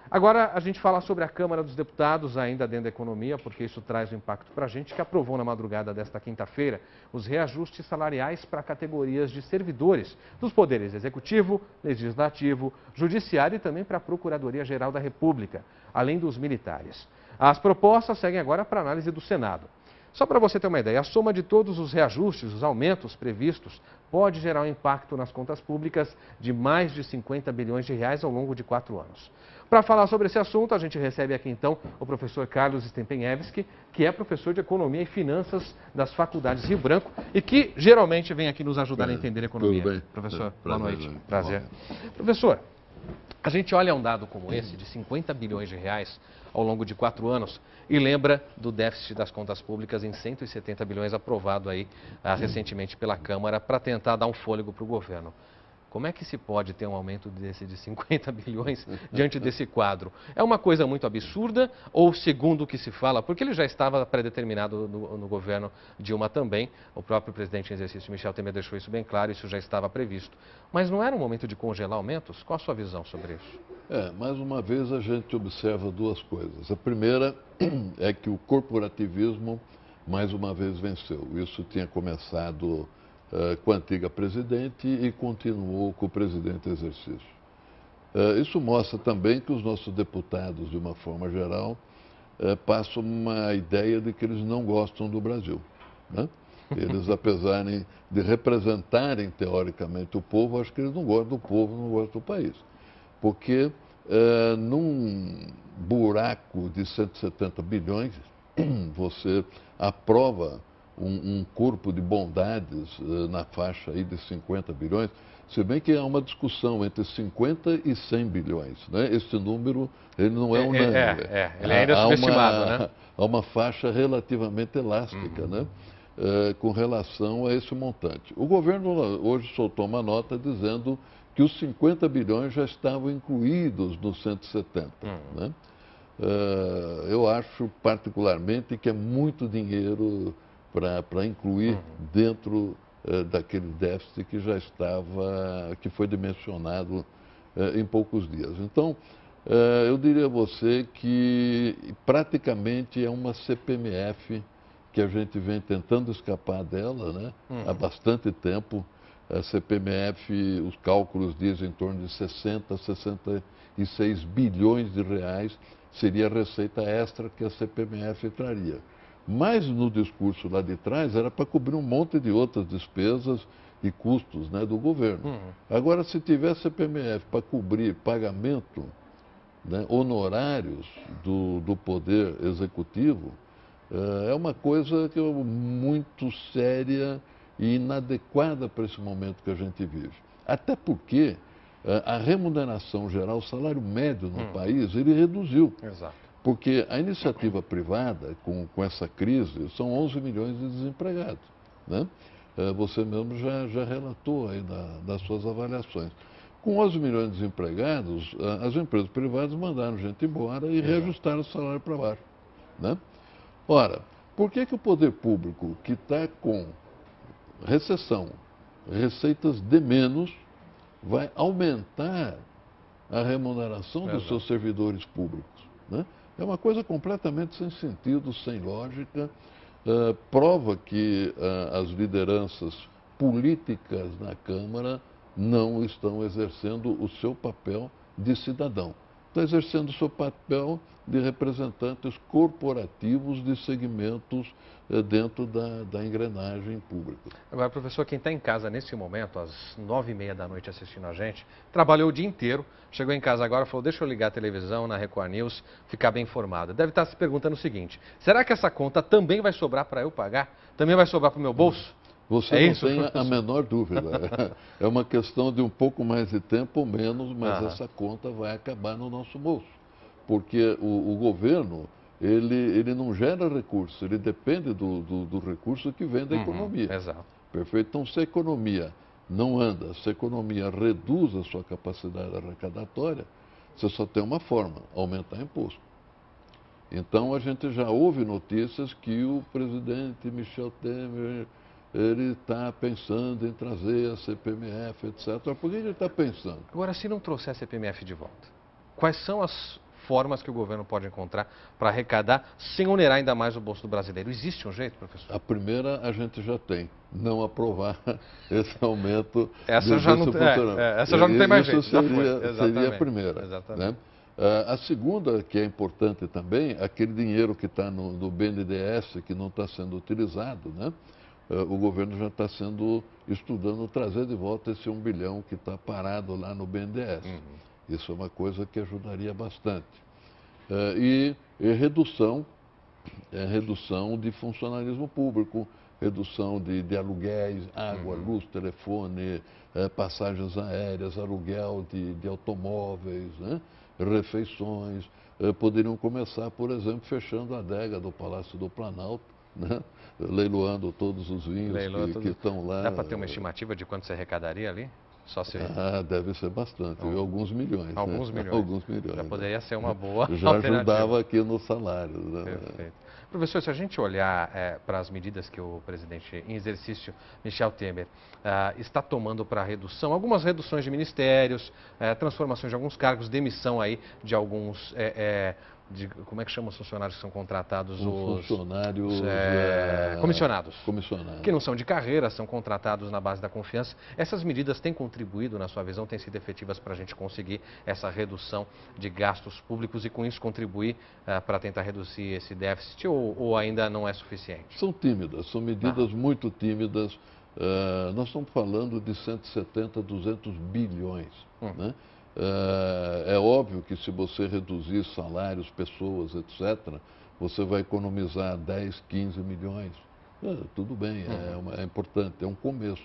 Agora a gente fala sobre a Câmara dos Deputados, ainda dentro da economia, porque isso traz um impacto para a gente, que aprovou na madrugada desta quinta-feira os reajustes salariais para categorias de servidores dos poderes Executivo, Legislativo, Judiciário e também para a Procuradoria-Geral da República, além dos militares. As propostas seguem agora para análise do Senado. Só para você ter uma ideia, a soma de todos os reajustes, os aumentos previstos, pode gerar um impacto nas contas públicas de mais de 50 bilhões de reais ao longo de 4 anos. Para falar sobre esse assunto, a gente recebe aqui então o professor Carlos Stempeniewski, que é professor de Economia e Finanças das Faculdades Rio Branco e que geralmente vem aqui nos ajudar a entender a economia. Tudo bem. Professor, boa noite. Prazer. Professor, a gente olha um dado como esse, de 50 bilhões de reais ao longo de 4 anos, e lembra do déficit das contas públicas em 170 bilhões aprovado aí recentemente pela Câmara para tentar dar um fôlego para o governo. Como é que se pode ter um aumento desse de 50 bilhões diante desse quadro? É uma coisa muito absurda ou, segundo o que se fala, porque ele já estava predeterminado no governo Dilma também, o próprio presidente em exercício Michel Temer deixou isso bem claro, isso já estava previsto. Mas não era um momento de congelar aumentos? Qual a sua visão sobre isso? Mais uma vez a gente observa duas coisas. A primeira é que o corporativismo mais uma vez venceu. Isso tinha começado com a antiga presidente e continuou com o presidente em exercício. Isso mostra também que os nossos deputados, de uma forma geral, passam uma ideia de que eles não gostam do Brasil, né? Eles, apesar de representarem teoricamente o povo, acho que eles não gostam do povo, não gostam do país. Porque num buraco de 170 bilhões, você aprova um corpo de bondades na faixa aí de 50 bilhões, se bem que há uma discussão entre 50 e 100 bilhões, né? Esse número ele não é unânime. Ele ainda é subestimado, né? Há uma faixa relativamente elástica, né? Com relação a esse montante. O governo hoje soltou uma nota dizendo que os 50 bilhões já estavam incluídos nos 170, né? Eu acho particularmente que é muito dinheiro para incluir dentro daquele déficit que já estava, que foi dimensionado em poucos dias. Então, eu diria a você que praticamente é uma CPMF que a gente vem tentando escapar dela, né? Há bastante tempo. A CPMF, os cálculos dizem em torno de 60, 66 bilhões de reais seria a receita extra que a CPMF traria. Mas no discurso lá de trás era para cobrir um monte de outras despesas e custos, né, do governo. Agora, se tiver CPMF para cobrir pagamento, né, honorários do Poder Executivo, é uma coisa que muito séria e inadequada para esse momento que a gente vive. Até porque a remuneração geral, o salário médio no país, ele reduziu. Exato. Porque a iniciativa privada, com essa crise, são 11 milhões de desempregados, né? Você mesmo já relatou aí das suas avaliações. Com 11 milhões de desempregados, as empresas privadas mandaram gente embora e reajustaram o salário para baixo, né? Ora, por que o poder público, que está com recessão, receitas de menos, vai aumentar a remuneração dos seus servidores públicos, né? É uma coisa completamente sem sentido, sem lógica, prova que as lideranças políticas na Câmara não estão exercendo o seu papel de cidadão. Estão exercendo o seu papel de representantes corporativos de segmentos dentro da engrenagem pública. Agora, professor, quem está em casa nesse momento, às 9h30 da noite assistindo a gente, trabalhou o dia inteiro, chegou em casa agora e falou, deixa eu ligar a televisão na Record News, ficar bem informado. Deve estar se perguntando o seguinte, será que essa conta também vai sobrar para eu pagar? Também vai sobrar para o meu bolso? Você não tem a menor dúvida. É uma questão de um pouco mais de tempo ou menos, mas essa conta vai acabar no nosso bolso. Porque o governo, ele não gera recursos, ele depende do recurso que vem da economia. Exato. Perfeito? Então, se a economia não anda, se a economia reduz a sua capacidade arrecadatória, você só tem uma forma, aumentar imposto. Então, a gente já ouve notícias que o presidente Michel Temer, ele está pensando em trazer a CPMF, etc. Por que ele está pensando? Agora, se não trouxer a CPMF de volta, quais são as formas que o governo pode encontrar para arrecadar sem onerar ainda mais o bolso do brasileiro. Existe um jeito, professor? A primeira a gente já tem, não aprovar esse aumento Essa já não, essa já não tem mais jeito, já foi. Seria a primeira. Exatamente. Né? A segunda, que é importante também, aquele dinheiro que está no BNDES, que não está sendo utilizado, né? O governo já está estudando trazer de volta esse 1 bilhão que está parado lá no BNDES. Isso é uma coisa que ajudaria bastante. E redução de funcionalismo público, redução de aluguéis, água, luz, telefone, passagens aéreas, aluguel de automóveis, né? Refeições. Poderiam começar, por exemplo, fechando a adega do Palácio do Planalto, né? Leiloando todos os vinhos que estão lá. Dá para ter uma estimativa de quanto você arrecadaria ali? Só se... deve ser bastante, alguns milhões. Alguns né? milhões. Alguns milhões. Já poderia ser uma boa Já alternativa. ajudava aqui no salário. Né? Perfeito. Professor, se a gente olhar para as medidas que o presidente em exercício, Michel Temer, está tomando para redução, algumas reduções de ministérios, transformações de alguns cargos, demissão aí de alguns... como é que chama os funcionários que são contratados? Os funcionários comissionados. Comissionados. Que não são de carreira, são contratados na base da confiança. Essas medidas têm contribuído, na sua visão, têm sido efetivas para a gente conseguir essa redução de gastos públicos e, com isso, contribuir para tentar reduzir esse déficit ou ainda não é suficiente? São tímidas, são medidas muito tímidas. Nós estamos falando de 170, 200 bilhões, né? É óbvio que se você reduzir salários, pessoas, etc., você vai economizar 10, 15 milhões. Tudo bem, é importante, é um começo.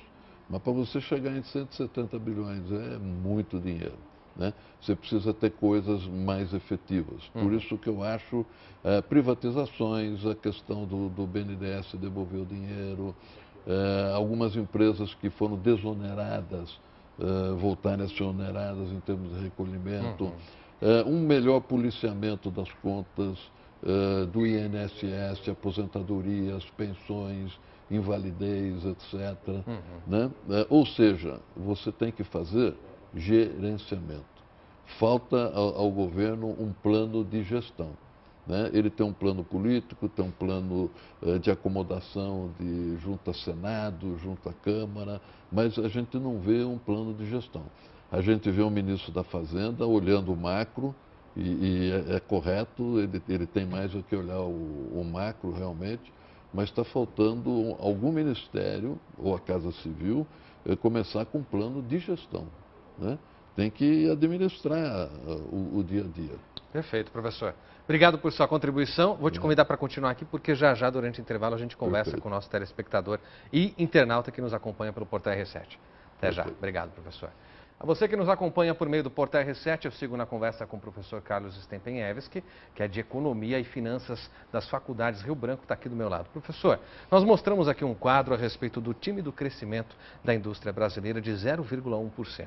Mas para você chegar em 170 bilhões é muito dinheiro. Né? Você precisa ter coisas mais efetivas. Por isso que eu acho privatizações, a questão do BNDES devolver o dinheiro, algumas empresas que foram desoneradas, voltarem a ser oneradas em termos de recolhimento, um melhor policiamento das contas do INSS, aposentadorias, pensões, invalidez, etc. Né? Ou seja, você tem que fazer gerenciamento. Falta ao governo um plano de gestão. Né? Ele tem um plano político, tem um plano de acomodação junto a Senado, junto à Câmara, mas a gente não vê um plano de gestão. A gente vê um ministro da Fazenda olhando o macro, e é correto, ele tem mais do que olhar o macro realmente, mas está faltando algum ministério, ou a Casa Civil, começar com um plano de gestão. Né? Tem que administrar o dia a dia. Perfeito, professor. Obrigado por sua contribuição. Vou te convidar para continuar aqui, porque já durante o intervalo, a gente conversa com o nosso telespectador e internauta que nos acompanha pelo Portal R7. Até já. Obrigado, professor. A você que nos acompanha por meio do Portal R7, eu sigo na conversa com o professor Carlos Stempenevski, que é de Economia e Finanças das Faculdades Rio Branco, está aqui do meu lado. Professor, nós mostramos aqui um quadro a respeito do tímido crescimento da indústria brasileira de 0,1%.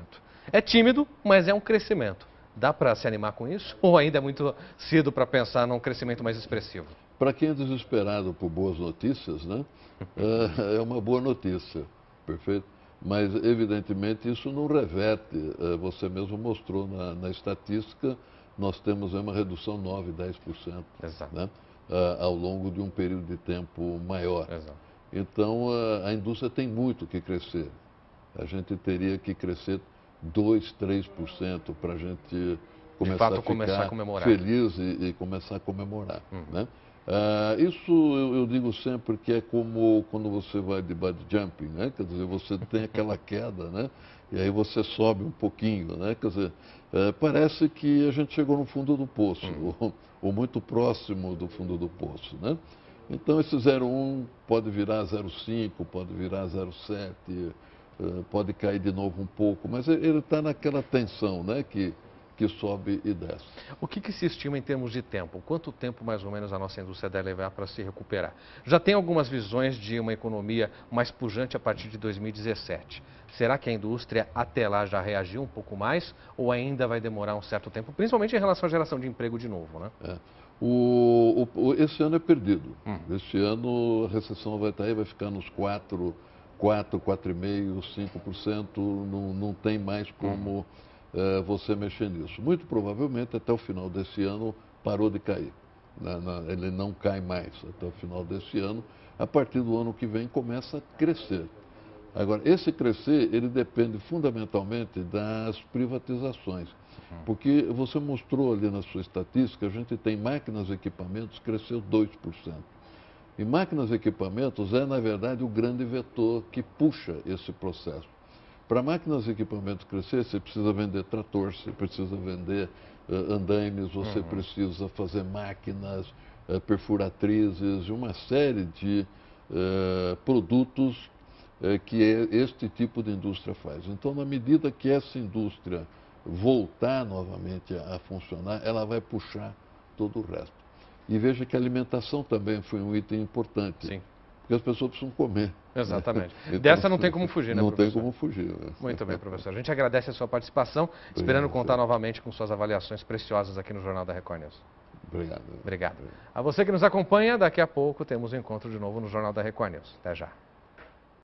É tímido, mas é um crescimento. Dá para se animar com isso? Ou ainda é muito cedo para pensar num crescimento mais expressivo? Para quem é desesperado por boas notícias, né, é uma boa notícia, perfeito? Mas, evidentemente, isso não reverte. Você mesmo mostrou na estatística, nós temos uma redução 9%, 10%. Exato. Né, ao longo de um período de tempo maior. Exato. Então, a indústria tem muito que crescer. A gente teria que crescer 2%, 3% para a gente começar a ficar feliz e começar a comemorar. Né? Isso eu digo sempre que é como quando você vai de bungee jumping, né? Quer dizer, você tem aquela queda, né? E aí você sobe um pouquinho, né? Quer dizer, parece que a gente chegou no fundo do poço, ou muito próximo do fundo do poço, né? Então esse 0,1 pode virar 0,5, pode virar 0,7, pode cair de novo um pouco, mas ele está naquela tensão, né? Que sobe e desce. O que se estima em termos de tempo? Quanto tempo, mais ou menos, a nossa indústria deve levar para se recuperar? Já tem algumas visões de uma economia mais pujante a partir de 2017. Será que a indústria até lá já reagiu um pouco mais ou ainda vai demorar um certo tempo, principalmente em relação à geração de emprego de novo, né? Esse ano é perdido. Esse ano a recessão vai estar aí, vai ficar nos 4,5%, 5%, não tem mais como você mexer nisso. Muito provavelmente até o final desse ano parou de cair. Ele não cai mais até o final desse ano. A partir do ano que vem começa a crescer. Agora, esse crescer, ele depende fundamentalmente das privatizações. Porque você mostrou ali na sua estatística, a gente tem máquinas e equipamentos, cresceu 2%. E máquinas e equipamentos é, na verdade, o grande vetor que puxa esse processo. Para máquinas e equipamentos crescer, você precisa vender trator, você precisa vender andaimes, você precisa fazer máquinas, perfuratrizes, uma série de produtos que este tipo de indústria faz. Então, na medida que essa indústria voltar novamente a funcionar, ela vai puxar todo o resto. E veja que a alimentação também foi um item importante. Sim. Porque as pessoas precisam comer. Exatamente. Então, Dessa não tem como fugir, né, não professor? tem como fugir. Né? Muito bem, professor. A gente agradece a sua participação, esperando contar novamente com suas avaliações preciosas aqui no Jornal da Record News. Obrigado. Obrigado. A você que nos acompanha, daqui a pouco temos um encontro de novo no Jornal da Record News. Até já.